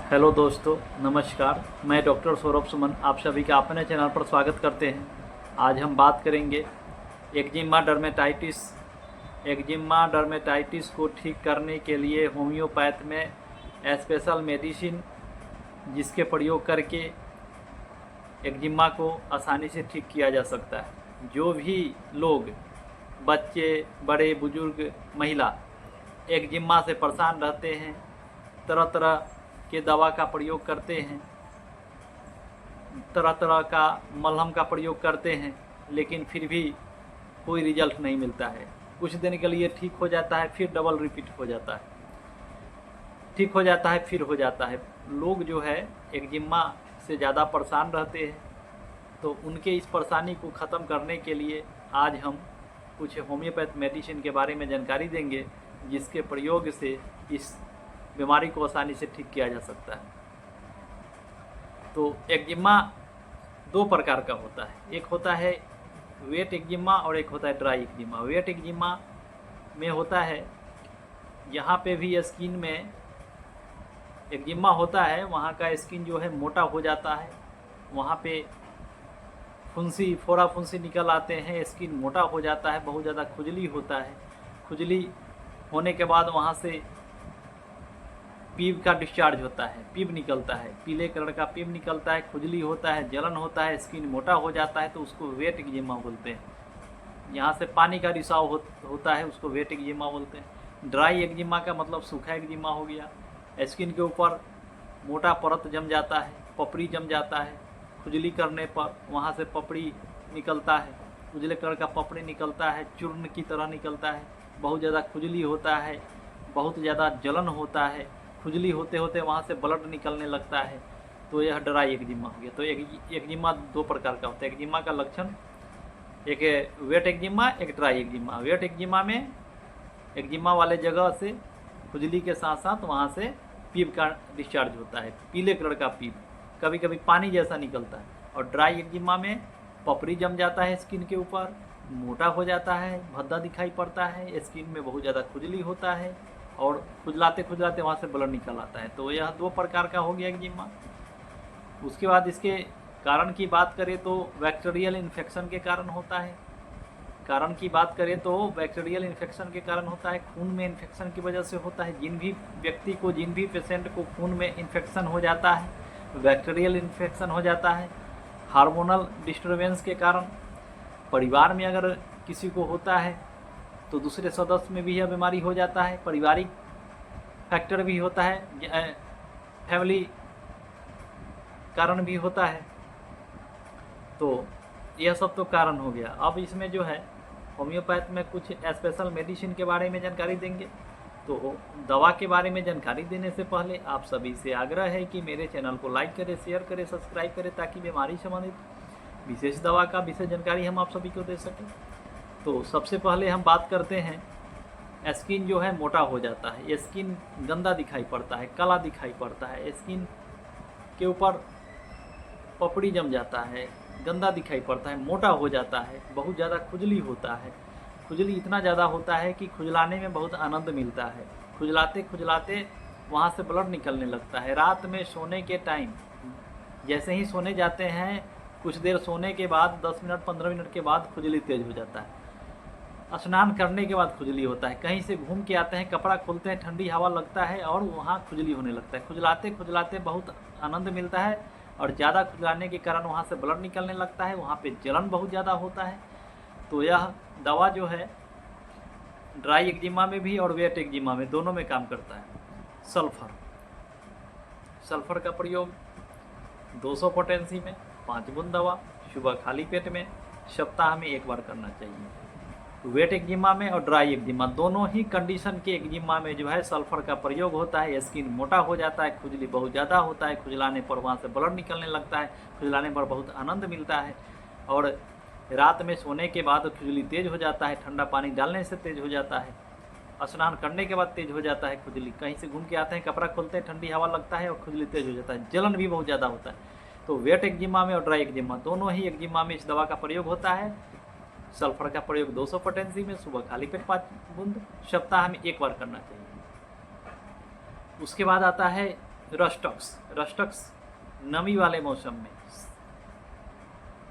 Hello दोस्तों, नमस्कार। मैं डॉक्टर सौरभ सुमन आप सभी का अपने चैनल पर स्वागत करते हैं। आज हम बात करेंगे एक्जिमा डर्मेटाइटिस। एक्जिमा डर्मेटाइटिस को ठीक करने के लिए होम्योपैथ में स्पेशल मेडिसिन जिसके प्रयोग करके एक्जिमा को आसानी से ठीक किया जा सकता है। जो भी लोग, बच्चे, बड़े बुजुर्ग, महिला एक्जिमा से परेशान रहते हैं, तरह तरह के दवा का प्रयोग करते हैं, तरह तरह का मलहम का प्रयोग करते हैं, लेकिन फिर भी कोई रिजल्ट नहीं मिलता है। कुछ दिन के लिए ठीक हो जाता है, फिर डबल रिपीट हो जाता है, ठीक हो जाता है, फिर हो जाता है। लोग जो है एक्जिमा से ज़्यादा परेशान रहते हैं, तो उनके इस परेशानी को ख़त्म करने के लिए आज हम कुछ होम्योपैथ मेडिसिन के बारे में जानकारी देंगे, जिसके प्रयोग से इस बीमारी को आसानी से ठीक किया जा सकता है। तो एक्जिमा दो प्रकार का होता है, एक होता है वेट एक्जिमा और एक होता है ड्राई एक्जिमा। वेट एक्जिमा में होता है यहाँ पे भी स्किन में एक्जिमा होता है, वहाँ का स्किन जो है मोटा हो जाता है, वहाँ पे फुंसी, फोड़ा फुंसी निकल आते हैं, स्किन मोटा हो जाता है, बहुत ज़्यादा खुजली होता है। खुजली होने के बाद वहाँ से पीप का डिस्चार्ज होता है, पीप निकलता है, पीले कलर का पीप निकलता है, खुजली होता है, जलन होता है, स्किन मोटा हो जाता है, तो उसको वेट एक्जिमा बोलते हैं। यहाँ से पानी का रिसाव होता है, उसको वेट एक्जिमा बोलते हैं। ड्राई एक्जिमा का मतलब सूखा एक्जिमा हो गया, स्किन के ऊपर मोटा परत जम जाता है, पपड़ी जम जाता है, खुजली करने पर वहाँ से पपड़ी निकलता है, उजले कलर का पपड़ी निकलता है, चूर्ण की तरह निकलता है, बहुत ज़्यादा खुजली होता है, बहुत ज़्यादा जलन होता है, खुजली होते होते वहाँ से ब्लड निकलने लगता है, तो यह ड्राई एक्जिमा हो गया। तो एक्जिमा दो प्रकार का होता है। एक्जिमा का लक्षण, एक वेट एक्जिमा, एक ड्राई एक्जिमा। वेट एक्जिमा में एक्जिमा वाले जगह से खुजली के साथ साथ वहाँ से पीप का डिस्चार्ज होता है, पीले कलर का पीप, कभी कभी पानी जैसा निकलता है। और ड्राई एक्जिमा में पपड़ी जम जाता है स्किन के ऊपर, मोटा हो जाता है, भद्दा दिखाई पड़ता है, स्किन में बहुत ज़्यादा खुजली होता है और खुजलाते खुजलाते वहाँ से ब्लड निकल आता है। तो यह दो प्रकार का हो गया एक्जिमा। उसके बाद इसके कारण की बात करें तो बैक्टीरियल इन्फेक्शन के कारण होता है। कारण की बात करें तो बैक्टीरियल इन्फेक्शन के कारण होता है, खून में इन्फेक्शन की वजह से होता है। जिन भी व्यक्ति को, जिन भी पेशेंट को खून में इन्फेक्शन हो जाता है, बैक्टीरियल इन्फेक्शन हो जाता है। हार्मोनल डिस्टर्बेंस के कारण, परिवार में अगर किसी को होता है तो दूसरे सदस्य में भी यह बीमारी हो जाता है। पारिवारिक फैक्टर भी होता है, फैमिली कारण भी होता है। तो यह सब तो कारण हो गया। अब इसमें जो है होम्योपैथ में कुछ स्पेशल मेडिसिन के बारे में जानकारी देंगे। तो दवा के बारे में जानकारी देने से पहले आप सभी से आग्रह है कि मेरे चैनल को लाइक करें, शेयर करें, सब्सक्राइब करें, ताकि बीमारी संबंधित विशेष दवा का विशेष जानकारी हम आप सभी को दे सकें। तो सबसे पहले हम बात करते हैं, स्किन जो है मोटा हो जाता है, स्किन गंदा दिखाई पड़ता है, काला दिखाई पड़ता है, स्किन के ऊपर पपड़ी जम जाता है, गंदा दिखाई पड़ता है, मोटा हो जाता है, बहुत ज़्यादा खुजली होता है। खुजली इतना ज़्यादा होता है कि खुजलाने में बहुत आनंद मिलता है, खुजलाते खुजलाते वहाँ से ब्लड निकलने लगता है। रात में सोने के टाइम जैसे ही सोने जाते हैं, कुछ देर सोने के बाद 10 मिनट 15 मिनट के बाद खुजली तेज़ हो जाता है। स्नान करने के बाद खुजली होता है, कहीं से घूम के आते हैं, कपड़ा खोलते हैं, ठंडी हवा लगता है और वहाँ खुजली होने लगता है। खुजलाते खुजलाते बहुत आनंद मिलता है और ज़्यादा खुजलाने के कारण वहाँ से ब्लड निकलने लगता है, वहाँ पे जलन बहुत ज़्यादा होता है। तो यह दवा जो है ड्राई एक्जिमा में भी और वेट एक्जिमा में दोनों में काम करता है। सल्फर का प्रयोग 200 पोटेंसी में 5 बूंद दवा सुबह खाली पेट में सप्ताह में एक बार करना चाहिए। वेट एक्जिमा में और ड्राई एक्जिमा दोनों ही कंडीशन के एक्जिमा में जो है सल्फर का प्रयोग होता है। स्किन मोटा हो जाता है, खुजली बहुत ज़्यादा होता है, खुजलाने पर वहाँ से ब्लड निकलने लगता है, खुजलाने पर बहुत आनंद मिलता है और रात में सोने के बाद खुजली तेज़ हो जाता है, ठंडा पानी डालने से तेज़ हो जाता है, स्नान करने के बाद तेज़ हो जाता है खुजली, कहीं से घूम के आते हैं, कपड़ा खोलते हैं, ठंडी हवा लगता है और खुजली तेज़ हो जाता है, जलन भी बहुत ज़्यादा होता है। तो वेट एक्जिमा में और ड्राई एक्जिमा दोनों ही एक्जिमा में इस दवा का प्रयोग होता है। सल्फर का प्रयोग 200 पोटेंसी में सुबह खाली पेट 5 बूंद सप्ताह में एक बार करना चाहिए। उसके बाद आता है रस्टक्स नमी वाले मौसम में,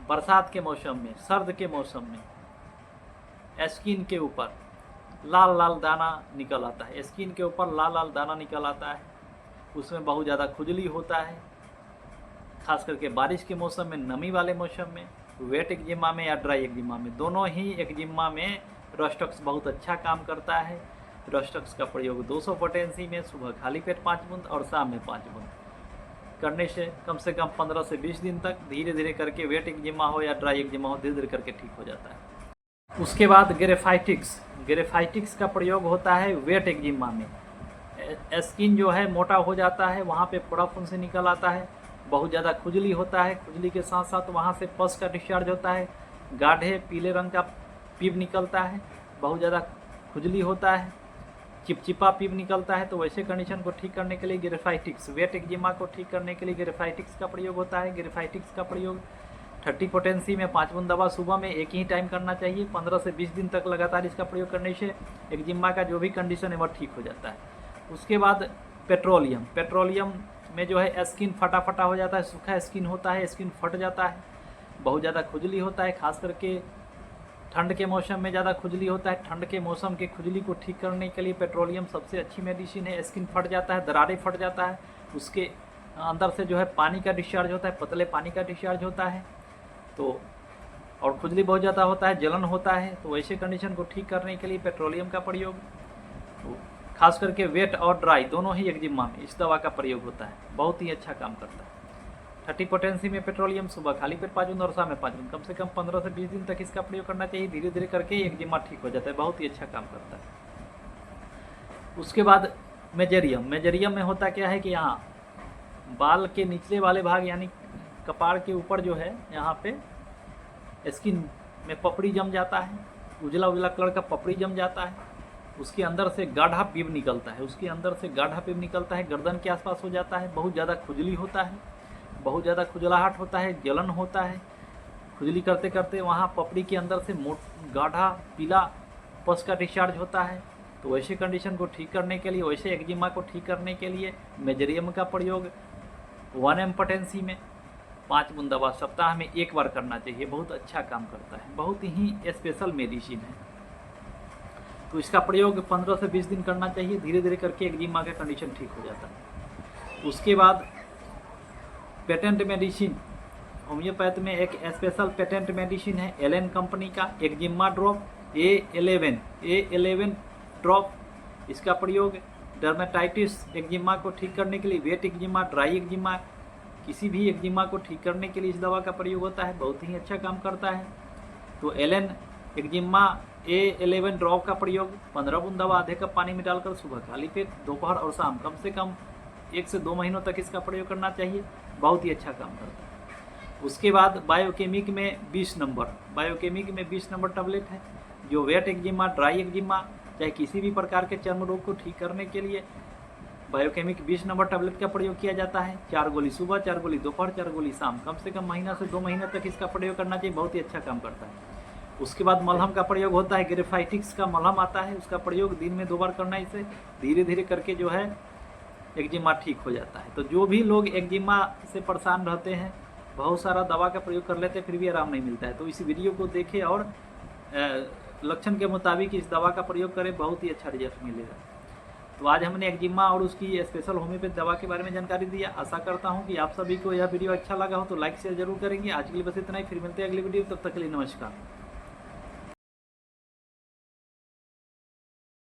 बरसात के मौसम में, सर्द के मौसम में स्किन के ऊपर लाल लाल दाना निकल आता है, स्किन के ऊपर लाल लाल दाना निकल आता है, उसमें बहुत ज़्यादा खुजली होता है, खास करके बारिश के मौसम में, नमी वाले मौसम में, वेट एक्जिमा में या ड्राई एक्जिमा में, दोनों ही एक्जिमा में रस्टक्स बहुत अच्छा काम करता है। रस्टक्स का प्रयोग 200 पोटेंसी में सुबह खाली पेट 5 बूंद और शाम में 5 बूंद करने से कम 15 से 20 दिन तक धीरे धीरे करके वेट एक्जिमा हो या ड्राई एक्जिमा हो, धीरे धीरे करके ठीक हो जाता है। उसके बाद ग्रेफाइटिक्स का प्रयोग होता है वेट एक्जिमा में। स्किन जो है मोटा हो जाता है, वहाँ पे फोड़ा फुंसी निकल आता है, बहुत ज़्यादा खुजली होता है, खुजली के साथ साथ वहाँ से पस का डिस्चार्ज होता है, गाढ़े पीले रंग का पीप निकलता है, बहुत ज़्यादा खुजली होता है, चिपचिपा पीप निकलता है। तो वैसे कंडीशन को ठीक करने के लिए ग्रेफाइटिक्स, वेट एक्जिमा को ठीक करने के लिए ग्रेफाइटिक्स का प्रयोग होता है। ग्रेफाइटिक्स का प्रयोग 30 पोटेंसी में 5 बूंद दवा सुबह में एक ही टाइम करना चाहिए। 15 से 20 दिन तक लगातार इसका प्रयोग करने से एक्जिमा का जो भी कंडीशन है वह ठीक हो जाता है। उसके बाद पेट्रोलियम में जो है स्किन फटा हो जाता है, सूखा स्किन होता है, स्किन फट जाता है, बहुत ज़्यादा खुजली होता है, खास करके ठंड के मौसम में ज़्यादा खुजली होता है। ठंड के मौसम के खुजली को ठीक करने के लिए पेट्रोलियम सबसे अच्छी मेडिसिन है। स्किन फट जाता है, दरारें फट जाता है, उसके अंदर से जो है पानी का डिस्चार्ज होता है, पतले पानी का डिस्चार्ज होता है, तो और खुजली बहुत ज़्यादा होता है, जलन होता है। तो वैसे कंडीशन को ठीक करने के लिए पेट्रोलियम का प्रयोग, तो खास करके वेट और ड्राई दोनों ही एक्जिमा में इस दवा का प्रयोग होता है, बहुत ही अच्छा काम करता है। 30 पोटेंसी में पेट्रोलियम सुबह खाली पेट 5 बूंद और शाम में 5 बूंद, कम से कम 15 से 20 दिन तक इसका प्रयोग करना चाहिए। धीरे धीरे करके एक्जिमा ठीक हो जाता है, बहुत ही अच्छा काम करता है। उसके बाद मेजेरियम में होता क्या है कि यहाँ बाल के निचले वाले भाग यानी कपाड़ के ऊपर जो है यहाँ पे स्किन में पपड़ी जम जाता है, उजला कलर का पपड़ी जम जाता है, उसके अंदर से गाढ़ा पीप निकलता है, गर्दन के आसपास हो जाता है, बहुत ज़्यादा खुजली होता है, बहुत ज़्यादा खुजलाहट होता है, जलन होता है, खुजली करते करते वहाँ पपड़ी के अंदर से गाढ़ा पीला पस का डिस्चार्ज होता है। तो वैसे कंडीशन को ठीक करने के लिए, वैसे एक्जिमा को ठीक करने के लिए मेजेरियम का प्रयोग 1 mg पोटेंसी में 5 बूंद दवा सप्ताह में 1 बार करना चाहिए, बहुत अच्छा काम करता है, बहुत ही स्पेशल मेडिसिन है। तो इसका प्रयोग 15 से 20 दिन करना चाहिए, धीरे धीरे करके एक्जिमा का कंडीशन ठीक हो जाता है। उसके बाद पेटेंट मेडिसिन, होम्योपैथ में एक स्पेशल पेटेंट मेडिसिन है एलेन कंपनी का एक्जिमा ड्रॉप A11 ड्रॉप। इसका प्रयोग डर्मेटाइटिस एक्जिमा को ठीक करने के लिए, वेट एक्जिमा, ड्राई एक्जिमा, किसी भी एक्जिमा को ठीक करने के लिए इस दवा का प्रयोग होता है, बहुत ही अच्छा काम करता है। तो एलेन एक्जिमा A11 ड्रॉप का प्रयोग 15 बूंद दवा आधे कप पानी में डालकर सुबह खाली पेट, दोपहर और शाम कम से कम 1 से 2 महीनों तक इसका प्रयोग करना चाहिए, बहुत ही अच्छा काम करता है। उसके बाद बायोकेमिक में 20 नंबर टैबलेट है, जो वेट एक्जिमा, ड्राई एक्जिमा, चाहे किसी भी प्रकार के चर्म रोग को ठीक करने के लिए बायोकेमिक 20 नंबर टैबलेट का प्रयोग किया जाता है। 4 गोली सुबह, 4 गोली दोपहर, 4 गोली शाम, कम से कम महीना से 2 महीना तक इसका प्रयोग करना चाहिए, बहुत ही अच्छा काम करता है। उसके बाद मलहम का प्रयोग होता है, ग्रेफाइटिक्स का मलहम आता है, उसका प्रयोग दिन में 2 बार करना है। इसे धीरे धीरे करके जो है एक्जिमा ठीक हो जाता है। तो जो भी लोग एक्जिमा से परेशान रहते हैं, बहुत सारा दवा का प्रयोग कर लेते हैं, फिर भी आराम नहीं मिलता है, तो इस वीडियो को देखें और लक्षण के मुताबिक इस दवा का प्रयोग करें, बहुत ही अच्छा रिजल्ट मिलेगा। तो आज हमने एक्जिमा और उसकी स्पेशल होम्योपैथ दवा के बारे में जानकारी दिया। आशा करता हूं कि आप सभी को यह वीडियो अच्छा लगा हो तो लाइक शेयर जरूर करेंगे। आज के लिए बस इतना ही, फिर मिलते हैं अगली वीडियो, तब तक के लिए नमस्कार।